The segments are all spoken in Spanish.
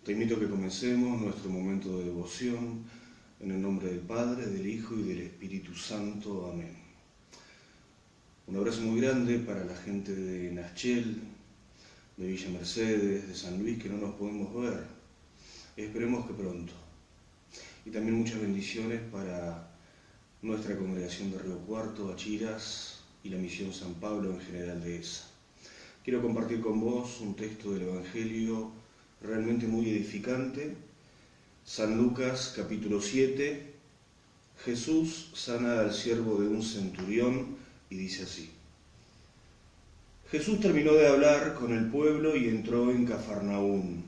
Te invito a que comencemos nuestro momento de devoción en el nombre del Padre, del Hijo y del Espíritu Santo. Amén. Un abrazo muy grande para la gente de Naschel, de Villa Mercedes, de San Luis, que no nos podemos ver. Esperemos que pronto. Y también muchas bendiciones para nuestra congregación de Río Cuarto, Achiras y la Misión San Pablo en General Dehesa. Quiero compartir con vos un texto del Evangelio realmente muy edificante. San Lucas capítulo 7, Jesús sana al siervo de un centurión y dice así. Jesús terminó de hablar con el pueblo y entró en Cafarnaún.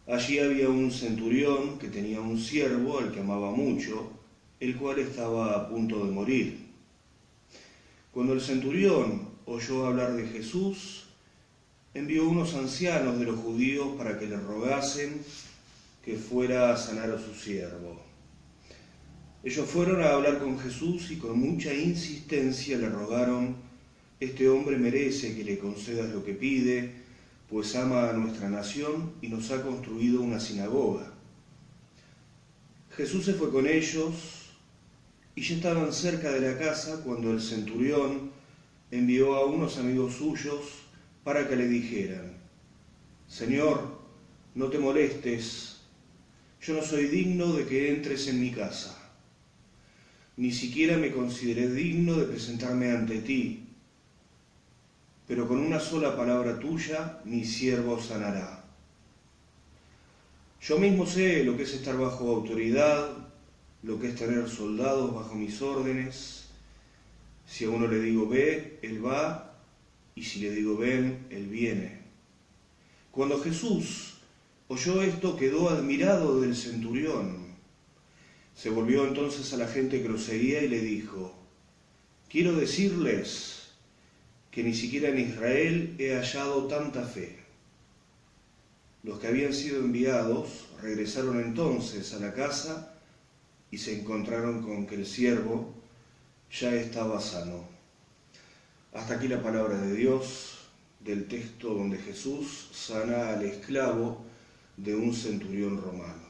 Allí había un centurión que tenía un siervo al que amaba mucho, el cual estaba a punto de morir. Cuando el centurión oyó hablar de Jesús, envió unos ancianos de los judíos para que le rogasen que fuera a sanar a su siervo. Ellos fueron a hablar con Jesús y con mucha insistencia le rogaron: este hombre merece que le concedas lo que pide, pues ama a nuestra nación y nos ha construido una sinagoga. Jesús se fue con ellos y ya estaban cerca de la casa cuando el centurión envió a unos amigos suyos para que le dijeran: Señor, no te molestes, yo no soy digno de que entres en mi casa. Ni siquiera me consideré digno de presentarme ante ti, pero con una sola palabra tuya mi siervo sanará. Yo mismo sé lo que es estar bajo autoridad, lo que es tener soldados bajo mis órdenes. Si a uno le digo ve, él va, y si le digo ven, él viene. Cuando Jesús oyó esto, quedó admirado del centurión. Se volvió entonces a la gente que lo seguía y le dijo: quiero decirles que ni siquiera en Israel he hallado tanta fe. Los que habían sido enviados regresaron entonces a la casa y se encontraron con que el siervo ya estaba sano. Hasta aquí la palabra de Dios, del texto donde Jesús sana al esclavo de un centurión romano.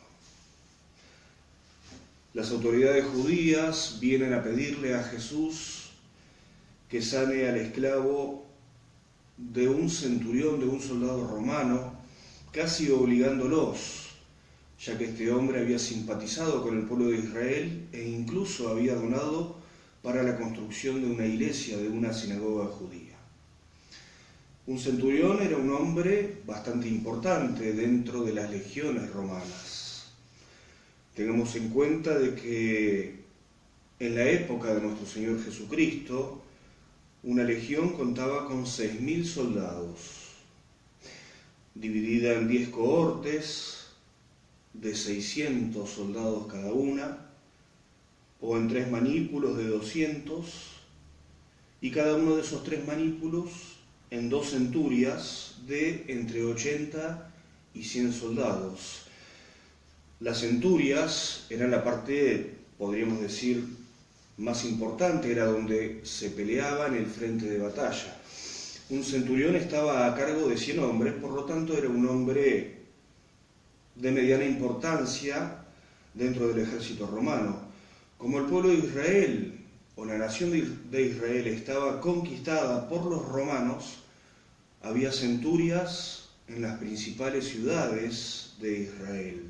Las autoridades judías vienen a pedirle a Jesús que sane al esclavo de un centurión, de un soldado romano, casi obligándolos, ya que este hombre había simpatizado con el pueblo de Israel e incluso había donado para la construcción de una iglesia, de una sinagoga judía. Un centurión era un hombre bastante importante dentro de las legiones romanas. Tengamos en cuenta de que en la época de nuestro Señor Jesucristo, una legión contaba con 6.000 soldados, dividida en 10 cohortes de 600 soldados cada una, o en 3 manípulos de 200, y cada uno de esos 3 manípulos en 2 centurias de entre 80 y 100 soldados. Las centurias eran la parte, podríamos decir, más importante, era donde se peleaba en el frente de batalla. Un centurión estaba a cargo de 100 hombres, por lo tanto era un hombre de mediana importancia dentro del ejército romano. Como el pueblo de Israel, o la nación de Israel, estaba conquistada por los romanos, había centurias en las principales ciudades de Israel,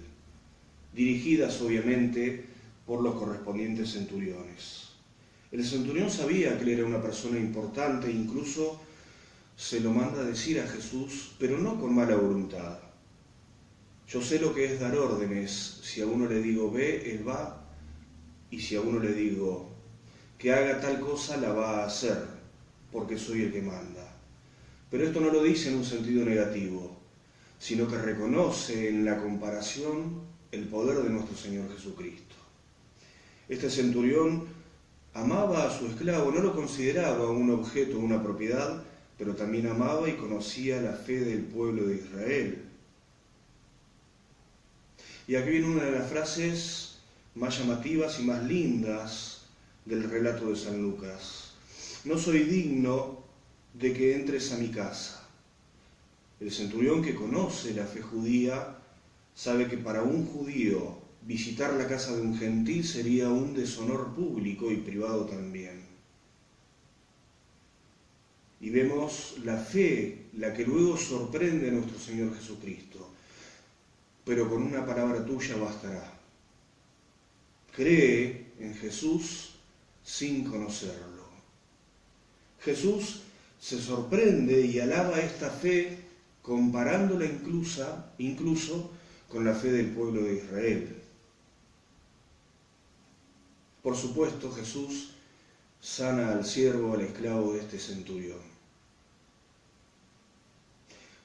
dirigidas obviamente por los correspondientes centuriones. El centurión sabía que él era una persona importante, incluso se lo manda a decir a Jesús, pero no con mala voluntad. Yo sé lo que es dar órdenes. Si a uno le digo ve, él va. Y si a uno le digo que haga tal cosa, la va a hacer, porque soy el que manda. Pero esto no lo dice en un sentido negativo, sino que reconoce en la comparación el poder de nuestro Señor Jesucristo. Este centurión amaba a su esclavo, no lo consideraba un objeto, una propiedad, pero también amaba y conocía la fe del pueblo de Israel. Y aquí viene una de las frases más llamativas y más lindas del relato de San Lucas. No soy digno de que entres a mi casa. El centurión, que conoce la fe judía, sabe que para un judío visitar la casa de un gentil sería un deshonor público y privado también. Y vemos la fe, la que luego sorprende a nuestro Señor Jesucristo. Pero con una palabra tuya bastará. Cree en Jesús sin conocerlo. Jesús se sorprende y alaba esta fe comparándola incluso con la fe del pueblo de Israel. Por supuesto, Jesús sana al siervo, al esclavo de este centurión.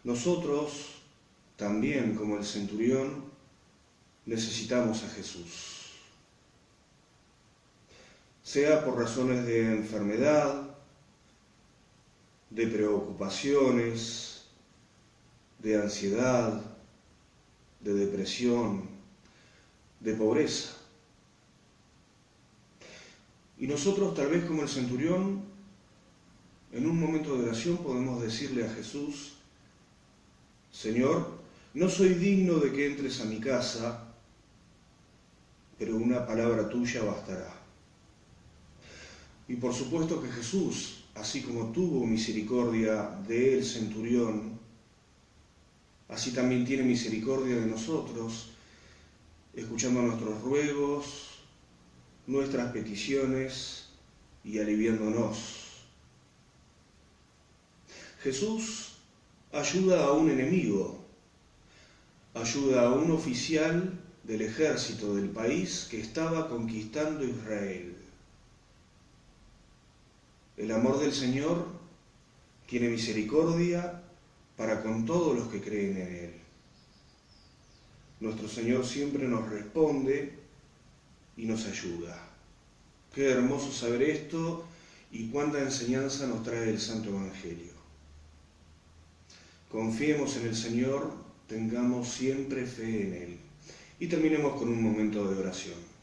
Nosotros, también como el centurión, necesitamos a Jesús. Sea por razones de enfermedad, de preocupaciones, de ansiedad, de depresión, de pobreza. Y nosotros, tal vez como el centurión, en un momento de oración podemos decirle a Jesús: Señor, no soy digno de que entres a mi casa, pero una palabra tuya bastará. Y por supuesto que Jesús, así como tuvo misericordia del centurión, así también tiene misericordia de nosotros, escuchando nuestros ruegos, nuestras peticiones y aliviándonos. Jesús ayuda a un enemigo, ayuda a un oficial del ejército del país que estaba conquistando Israel. El amor del Señor tiene misericordia para con todos los que creen en Él. Nuestro Señor siempre nos responde y nos ayuda. Qué hermoso saber esto y cuánta enseñanza nos trae el Santo Evangelio. Confiemos en el Señor, tengamos siempre fe en Él. Y terminemos con un momento de oración.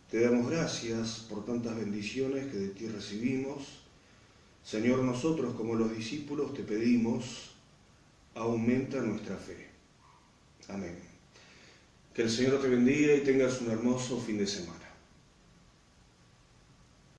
Te damos gracias por tantas bendiciones que de ti recibimos. Señor, nosotros como los discípulos te pedimos, aumenta nuestra fe. Amén. Que el Señor te bendiga y tengas un hermoso fin de semana.